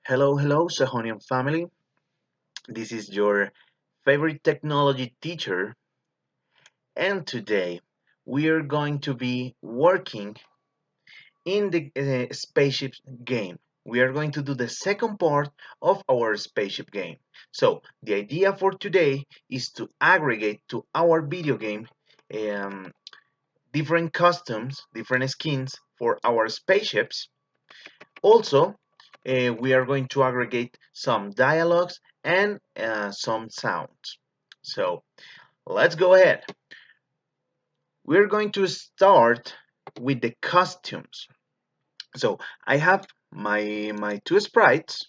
Hello, hello, Sahonian family. This is your favorite technology teacher, and today we are going to be working in the spaceship game. We are going to do the second part of our spaceship game. So, the idea for today is to aggregate to our video game um, different customs, different skins for our spaceships. Also, we are going to aggregate some dialogues and some sounds. So let's go ahead. We're going to start with the costumes. So I have my two sprites.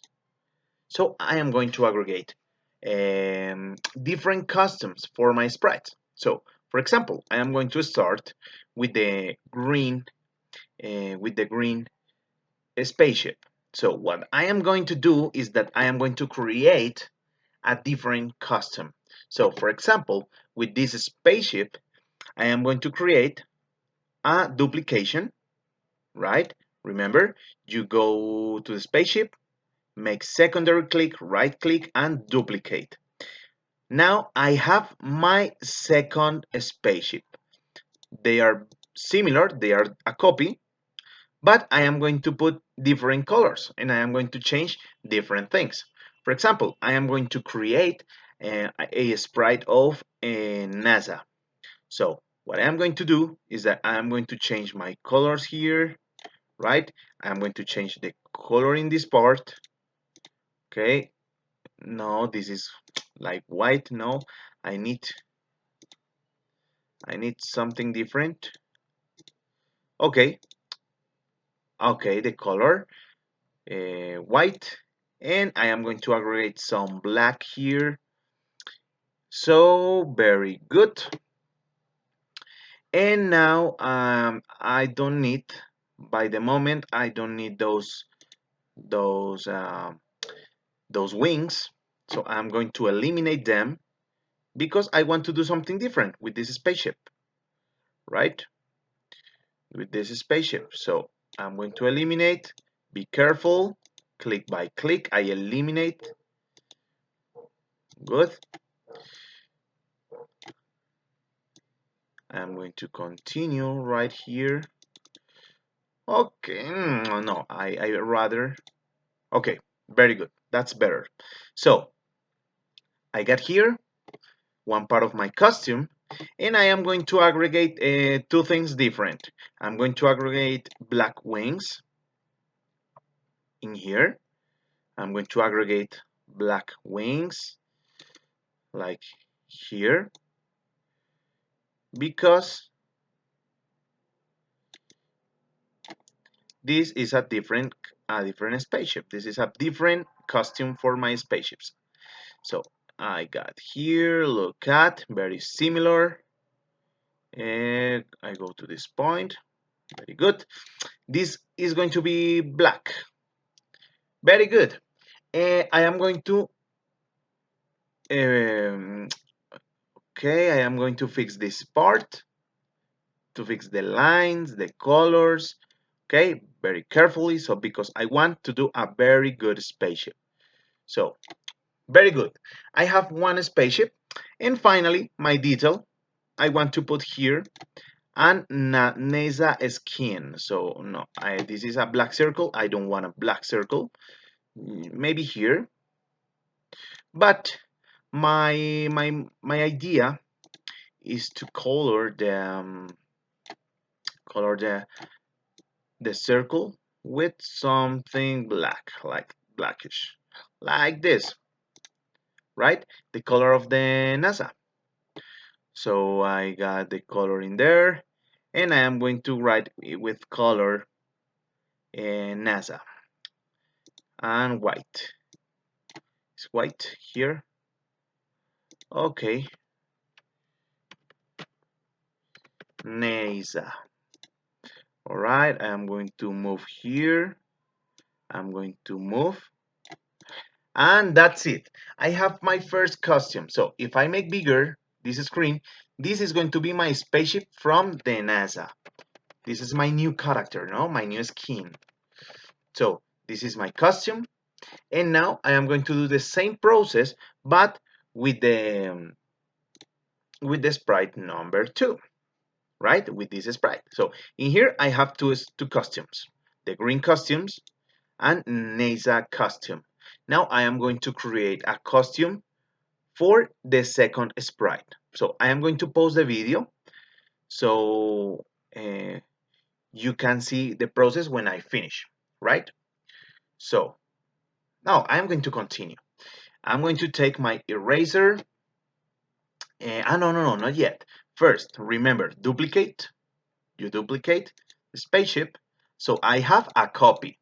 So I am going to aggregate different costumes for my sprites. So for example, I am going to start with the green spaceship. So what I am going to do is that I am going to create a different custom. So for example, with this spaceship, I am going to create a duplication, right? Remember, you go to the spaceship, make secondary click, right click, and duplicate. Now I have my second spaceship. They are similar, they are a copy, but I am going to put different colors and I am going to change different things. For example, I am going to create a sprite of NASA. So what I'm going to do is that I'm going to change my colors here, right? I'm going to change the color in this part. Okay, no, this is like white. No, I need I need something different. Okay, okay, the color white, and I am going to aggregate some black here. So very good. And now I don't need, by the moment, I don't need those those wings. So I'm going to eliminate them because I want to do something different with this spaceship, right? With this spaceship. So I'm going to eliminate. Be careful. Click by click, I eliminate. Good. I'm going to continue right here. Okay, no, I rather. Okay, very good. That's better. So I got here one part of my costume, and I am going to aggregate two things different. I'm going to aggregate black wings in here. I'm going to aggregate black wings like here because this is a different spaceship. This is a different costume for my spaceships. So I got here, look at, very similar. And I go to this point, very good. This is going to be black, very good. I am going to, um, okay, I am going to fix this part, to fix the lines, the colors, okay, very carefully. So because I want to do a very good spaceship. So very good. I have one spaceship. And finally, my detail, I want to put here and NASA skin. So no, this is a black circle. I don't want a black circle. Maybe here. But my idea is to color the circle with something black, like blackish, like this, right? The color of the NASA. So I got the color in there, and I am going to write with color NASA and white. It's white here. Okay, NASA. All right, I'm going to move here. I'm going to move. And that's it. I have my first costume. So if I make bigger this screen, this is going to be my spaceship from the NASA. This is my new character, no? My new skin. So this is my costume. And now I am going to do the same process, but with the sprite number 2, right? With this sprite. So in here I have two costumes, the green costumes and NASA costume. Now I am going to create a costume for the second sprite. So I am going to pause the video so you can see the process when I finish, right? So now I'm going to continue. I'm going to take my eraser. No, not yet. First, remember, duplicate. You duplicate the spaceship. So I have a copy.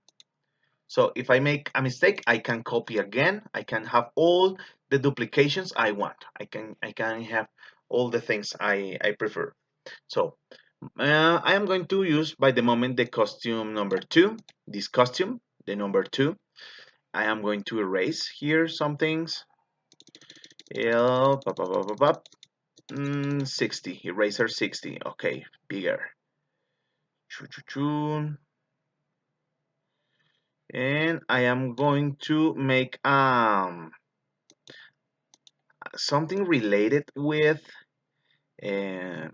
So if I make a mistake, I can copy again. I can have all the duplications I want. I can have all the things I prefer. So I am going to use by the moment the costume number 2, this costume, the number 2. I am going to erase here some things. 60, eraser 60. Okay, bigger. And I am going to make something related with uh,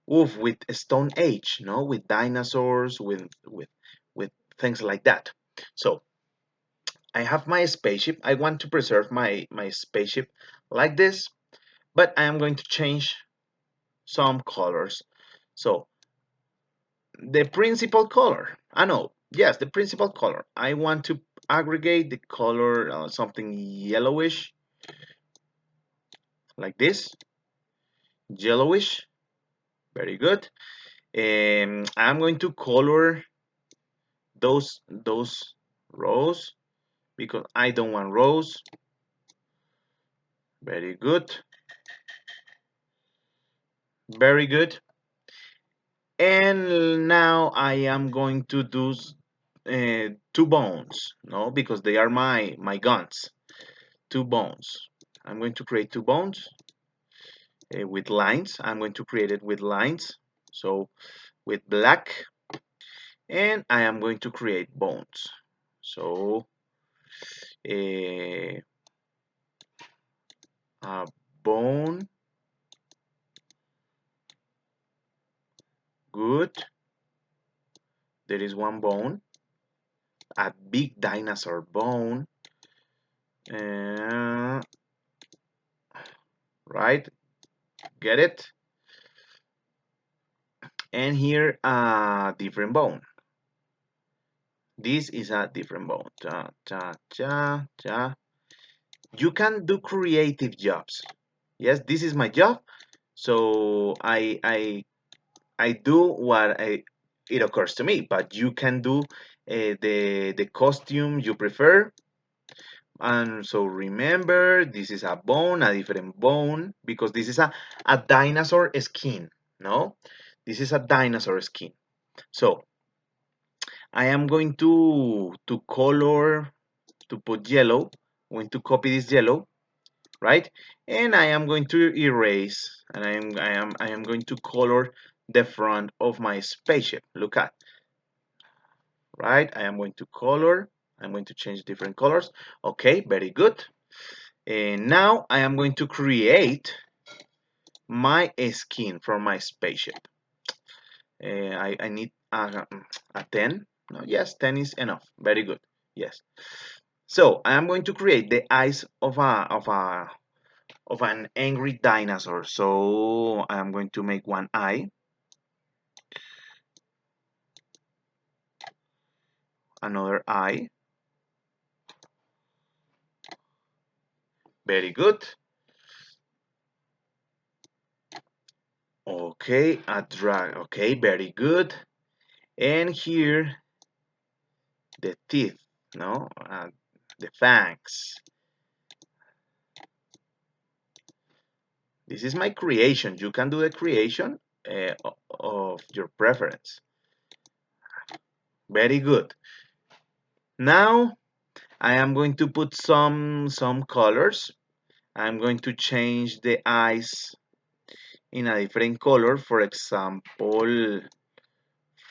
with Stone Age, no, with dinosaurs, with things like that. So I have my spaceship. I want to preserve my spaceship like this, but I am going to change some colors. So the principal color, I know, yes, the principal color. I want to aggregate the color something yellowish, like this, yellowish. Very good. I'm going to color those rows because I don't want rows. Very good. Very good. And now I am going to do two bones, no, because they are my guns. Two bones. I'm going to create two bones with lines. I'm going to create it with lines. So with black, and I am going to create bones. So a bone, good. There is one bone, a big dinosaur bone. Right, get it? And here a different bone. This is a different bone. Cha, cha, cha, cha. You can do creative jobs. Yes, this is my job. So I do what it occurs to me, but you can do the costume you prefer. And so remember, this is a bone, a different bone, because this is a dinosaur skin, no? This is a dinosaur skin. So I am going to color, to put yellow. I'm going to copy this yellow, right? And I am going to erase, and I am going to color the front of my spaceship. Look at, right? I am going to color. I'm going to change different colors. Okay, very good. And now I am going to create my skin for my spaceship. I need a 10. No, yes, 10 is enough. Very good. Yes. So I am going to create the eyes of an angry dinosaur. So I am going to make one eye, another eye. Very good. Okay, a drag. Okay, very good. And here the teeth, no, the fangs. This is my creation. You can do the creation of your preference. Very good. Now I am going to put some colors. I'm going to change the eyes in a different color. For example,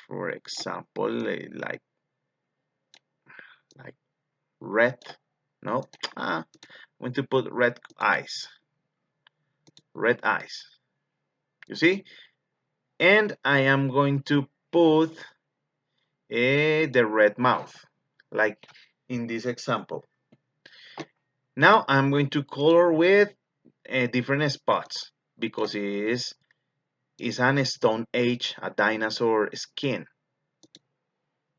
like red, no, I'm going to put red eyes, you see? And I am going to put the red mouth, like in this example. Now I'm going to color with different spots because is an stone age, a dinosaur skin.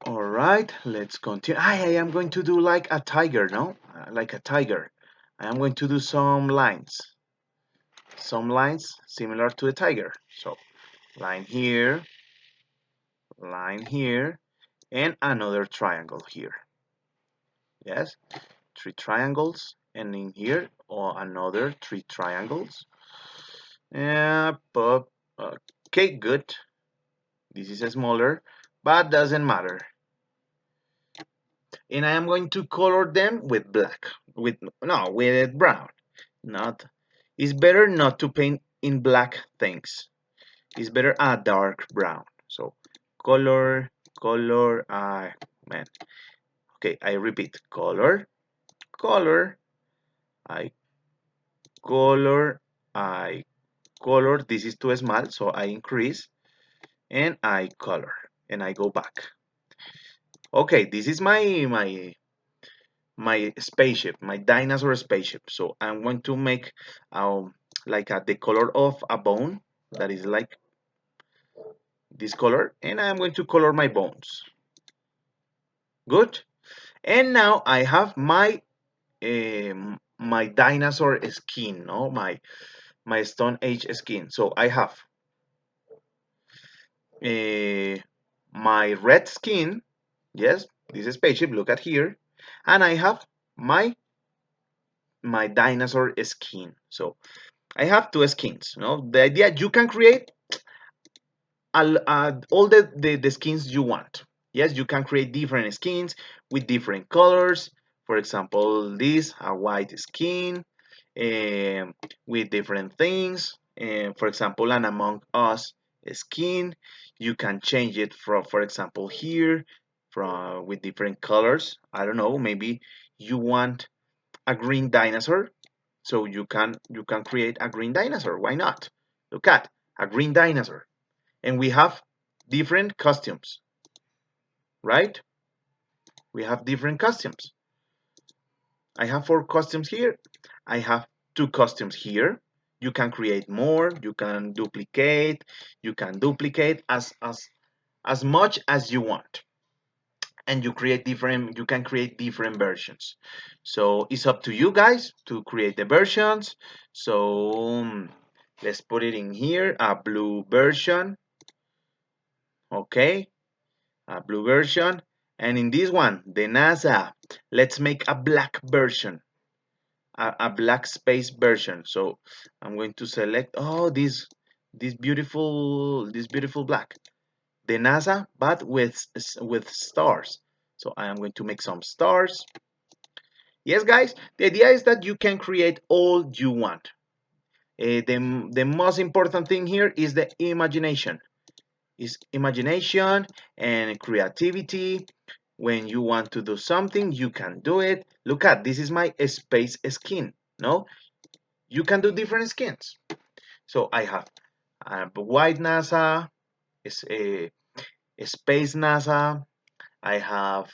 All right, let's continue. I am going to do like a tiger, no? Like a tiger. I am going to do some lines similar to a tiger. So line here, and another triangle here. Yes, three triangles, and in here, or another three triangles. But okay, good. This is smaller, but doesn't matter. And I am going to color them with black, with brown. Not, it's better not to paint in black things. It's better a dark brown. So color, color, man. Okay, I repeat, color, color, I color, I color. This is too small, so I increase, and I color, and I go back. Okay, this is my spaceship, my dinosaur spaceship. So I'm going to make like the color of a bone that is like this color, and I'm going to color my bones. Good. And now I have my dinosaur skin, no, my Stone Age skin. So I have uh, my red skin. Yes, this is spaceship. Look at here, and I have my dinosaur skin. So I have two skins. No, the idea you can create all the skins you want. Yes, you can create different skins with different colors. For example, this a white skin with different things. For example, an Among Us skin. You can change it from, for example, here from with different colors. I don't know. Maybe you want a green dinosaur, so you can create a green dinosaur. Why not? Look at a green dinosaur, and we have different costumes, right? We have different costumes. I have 4 costumes here. I have 2 costumes here. You can create more. You can duplicate as much as you want, and you can create different versions. So it's up to you guys to create the versions. So let's put it in here, a blue version. Okay, a blue version. And in this one, the NASA, let's make a black version, a black space version. So I'm going to select, oh, this beautiful black, the NASA, but with stars. So I am going to make some stars. Yes, guys, the idea is that you can create all you want. The most important thing here is the imagination. Is imagination and creativity. When you want to do something, you can do it. Look at, this is my space skin. No, you can do different skins. So I have a white NASA, is a space NASA. I have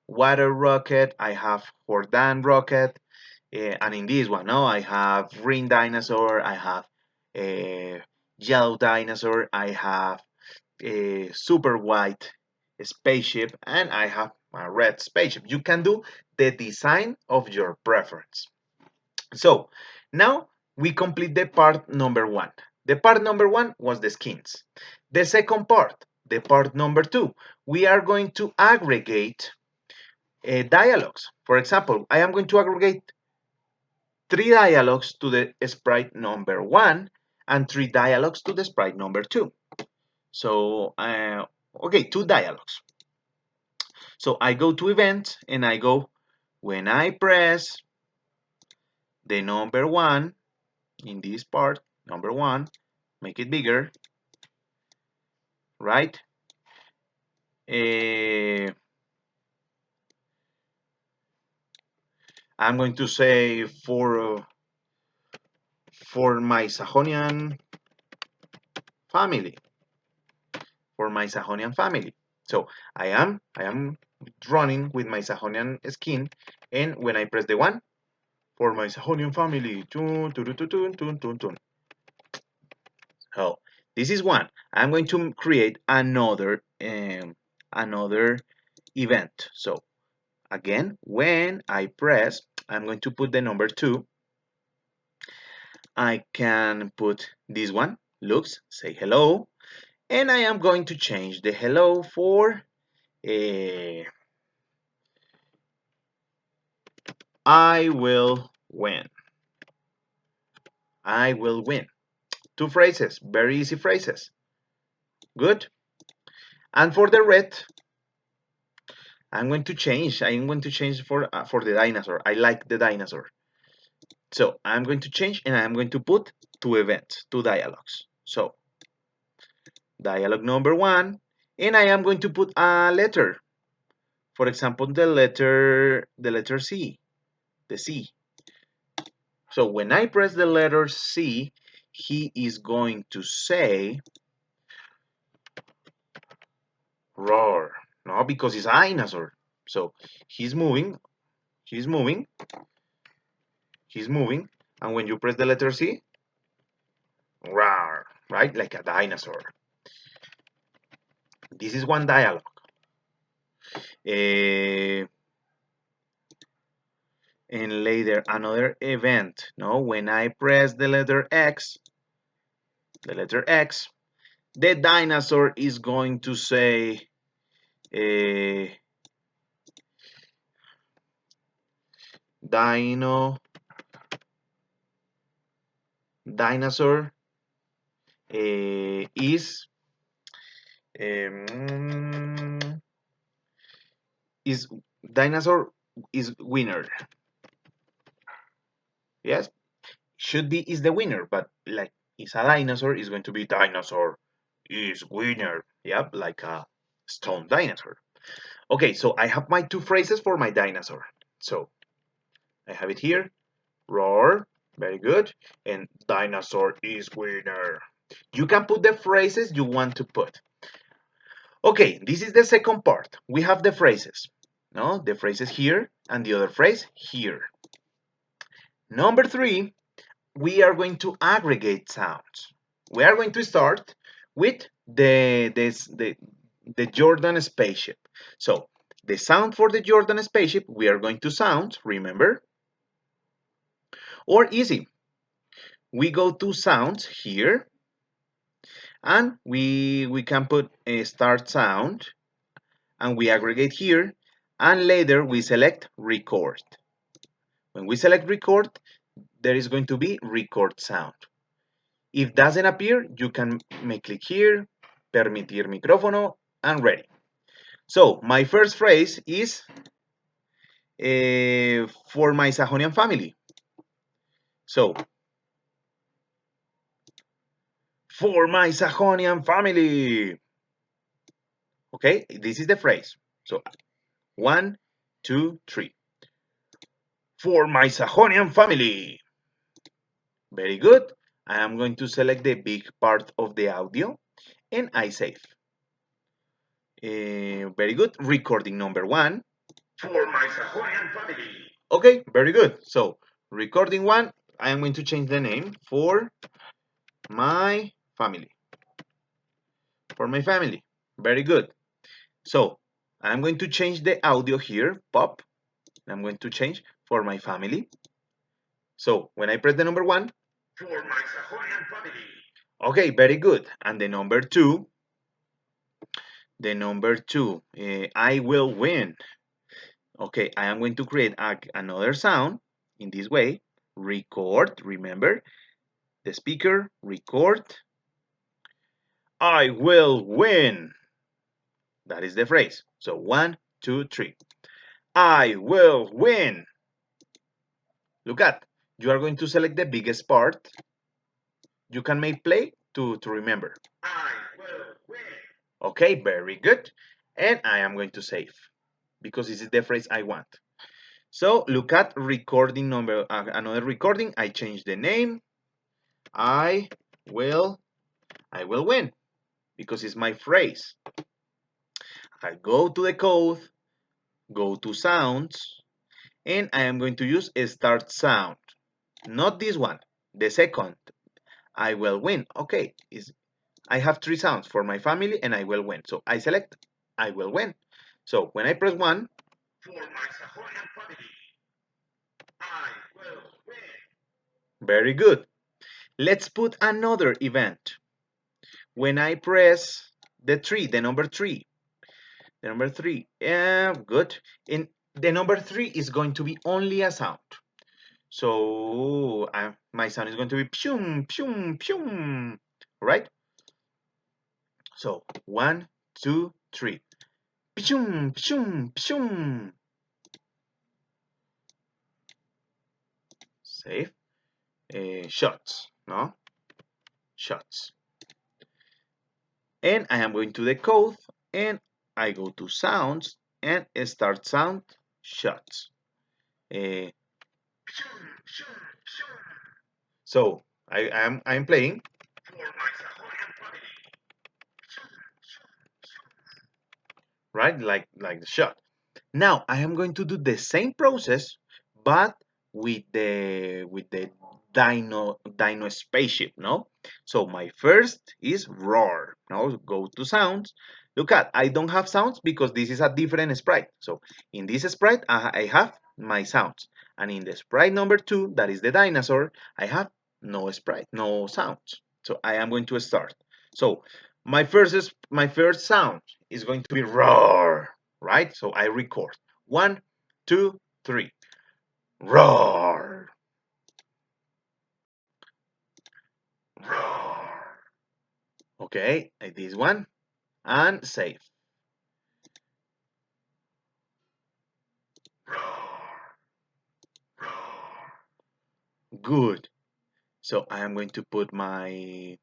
water rocket. I have Jordan rocket. And in this one, no, I have green dinosaur. I have a yellow dinosaur. I have a super white spaceship, and I have a red spaceship. You can do the design of your preference. So now we complete the part number 1. The part number 1 was the skins. The second part, the part number 2, we are going to aggregate dialogues. For example, I am going to aggregate 3 dialogues to the sprite number 1 and 3 dialogues to the sprite number 2. So, okay, 2 dialogues. So I go to events and I go, when I press the number 1 in this part, number 1, make it bigger, right? Uh, I'm going to say for my Sahonian family. For my Sahonian family. So I am running with my Sahonian skin, and when I press the one for my Sahonian family, tun, tun, tun, tun, tun, tun, tun. So this is one. I'm going to create another event. So again, when I press, I'm going to put the number 2. I can put this one, looks, say hello, and I am going to change the hello for I will win. I will win. 2 phrases, very easy phrases. Good. And for the red, I'm going to change. I'm going to change for the dinosaur. I like the dinosaur. So I'm going to change and I'm going to put 2 events, 2 dialogues. So dialogue number 1, and I am going to put a letter. For example, the letter C, the C. So when I press the letter C, he is going to say roar. No, because it's a dinosaur. So he's moving, he's moving, he's moving, and when you press the letter C, roar, right? Like a dinosaur. This is one dialogue. Uh, and later another event. No, when I press the letter X, the dinosaur is going to say dino dinosaur um, is dinosaur is winner. Yes, should be is the winner, but like is a dinosaur is going to be dinosaur is winner. Yep, like a stone dinosaur. Okay, so I have my 2 phrases for my dinosaur. So I have it here. Roar, very good. And dinosaur is winner. You can put the phrases you want to put. Okay, this is the second part. We have the phrases. No, the phrases here and the other phrase here. Number 3, we are going to aggregate sounds. We are going to start with the Jordan spaceship. So the sound for the Jordan spaceship, we are going to sound, remember? Or easy. We go to sounds here, and we can put a start sound, and we aggregate here, and later we select record. When we select record, there is going to be record sound. If doesn't appear, you can make click here, permitir micrófono, and ready. So my first phrase is for my Sahonian family. So for my Sahonian family. Okay, this is the phrase. So 1, 2, 3. For my Sahonian family. Very good. I am going to select the big part of the audio and I save. Very good. Recording number 1. For my Sahonian family. Okay, very good. So recording 1, I am going to change the name for my family. For my family. Very good. So I'm going to change the audio here, pop. I'm going to change for my family. So when I press the number 1, for my Sahonian family. Okay, very good. And the number two, I will win. Okay, I am going to create another sound in this way. Record, remember, the speaker, record. I will win. That is the phrase. So 1, 2, 3. I will win. Look at, you are going to select the biggest part. You can make play to remember. I will win. Okay, very good. And I am going to save because this is the phrase I want. So look at recording number, another recording. I change the name. I will win because it's my phrase. I go to the code, go to sounds, and I am going to use a start sound. Not this one, the second. I will win. Okay, I have three sounds for my family and I will win. So I select I will win. So when I press one, for my Sahorian family, I will win. Very good. Let's put another event. When I press the number three, yeah, good. In the number three is going to be only a sound. So my sound is going to be pshum, pshum, pshum, right? So 1, 2, 3. Pshum, pshum, pshum. Save. Shots, no? Shots. And I am going to the code and I go to sounds and start sound shots. Uh, so I'm playing. Right, like the shot. Now I am going to do the same process, but with the Dino spaceship, no? So my first is roar. Now go to sounds. Look at, I don't have sounds because this is a different sprite. So in this sprite, I have my sounds, and in the sprite number 2, that is the dinosaur, I have no sprite, no sounds. So I am going to start. So my first sound is going to be roar, right? So I record 1, 2, 3, roar, roar. Okay, like this one, and save. Good. So I am going to put my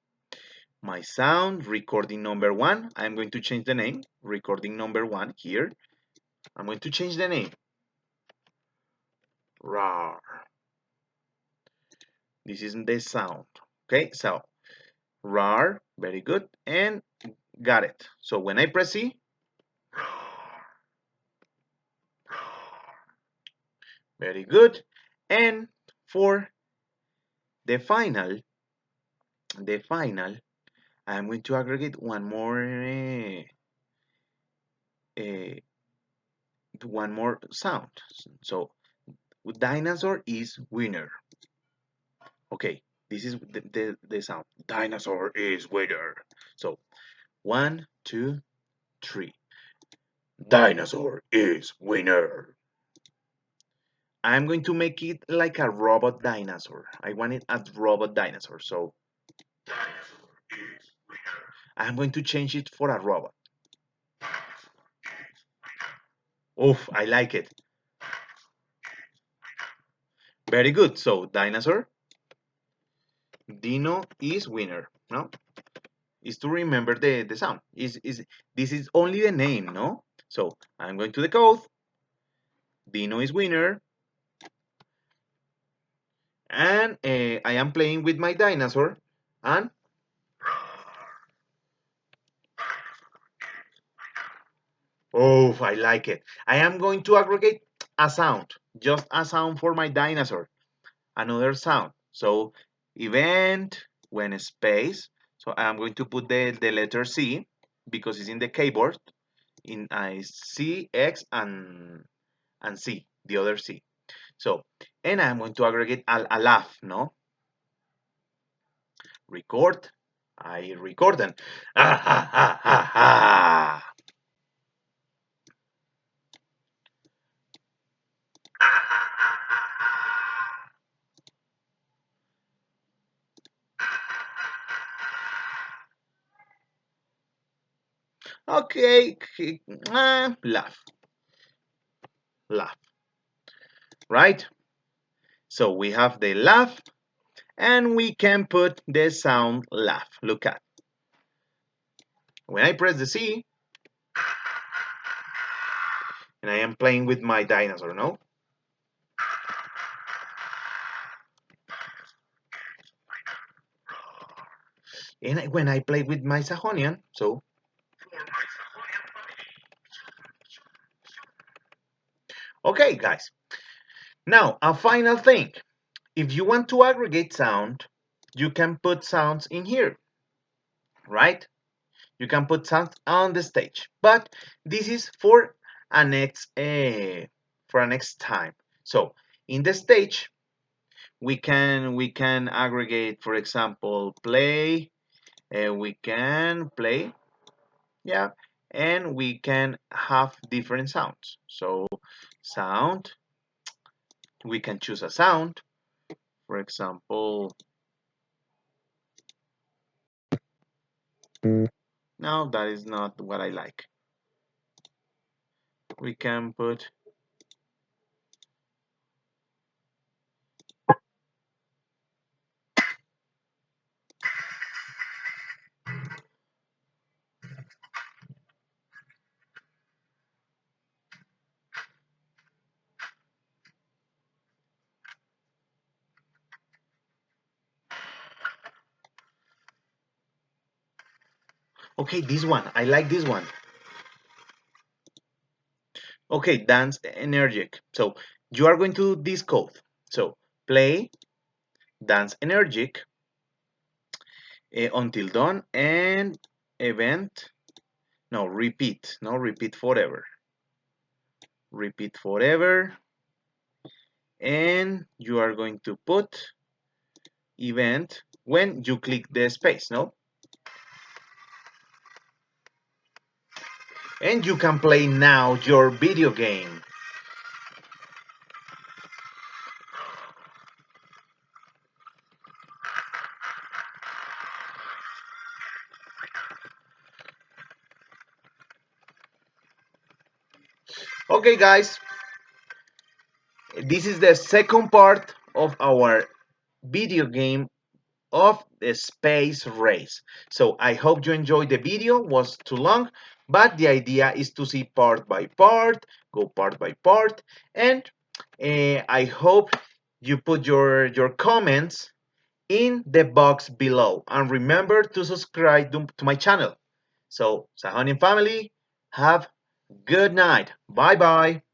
sound recording number 1. I'm going to change the name, recording number 1 here. I'm going to change the name. Roar. This is the sound. Okay, so roar, very good, and got it. So when I press C, very good. And for the final, I'm going to aggregate uh, one more sound. So dinosaur is winner. Okay, this is the sound. Dinosaur is winner. So 1, 2, 3. Dinosaur is winner. I'm going to make it like a robot dinosaur. I want it as robot dinosaur. So I'm going to change it for a robot. Oof, I like it. Very good. So dinosaur, Dino is winner. No, is to remember the sound. This is only the name, no? So I'm going to the code. Dino is winner, and I am playing with my dinosaur, and oh, I like it. I am going to aggregate a sound, just a sound for my dinosaur, another sound. So event when space. So I'm going to put the letter C because it's in the keyboard. In I C X and C, the other C. So and I'm going to aggregate a laugh, no? Record. I record and ah ha ha ha ha. Okay, laugh, laugh, right? So we have the laugh, and we can put the sound laugh. Look at. When I press the C, and I am playing with my dinosaur, no? And when I play with my Sahonian, so okay, guys. Now a final thing. If you want to aggregate sound, you can put sounds in here, right? You can put sounds on the stage, but this is for a next time. So in the stage, we can aggregate, for example, play. We can play, yeah, and we can have different sounds. So sound, we can choose a sound. For example, no, that is not what I like. We can put, okay, this one. I like this one. Okay, dance energetic. So you are going to this code. So play, dance energetic until done, and event. No, repeat. No, repeat forever. Repeat forever. And you are going to put event when you click the space, no? And you can play now your video game. Okay, guys, this is the second part of our video game of the space race. So I hope you enjoyed the video. It was too long, but the idea is to see part by part, go part by part, and I hope you put your comments in the box below, and remember to subscribe to my channel. So Sahonian family, have good night. Bye bye.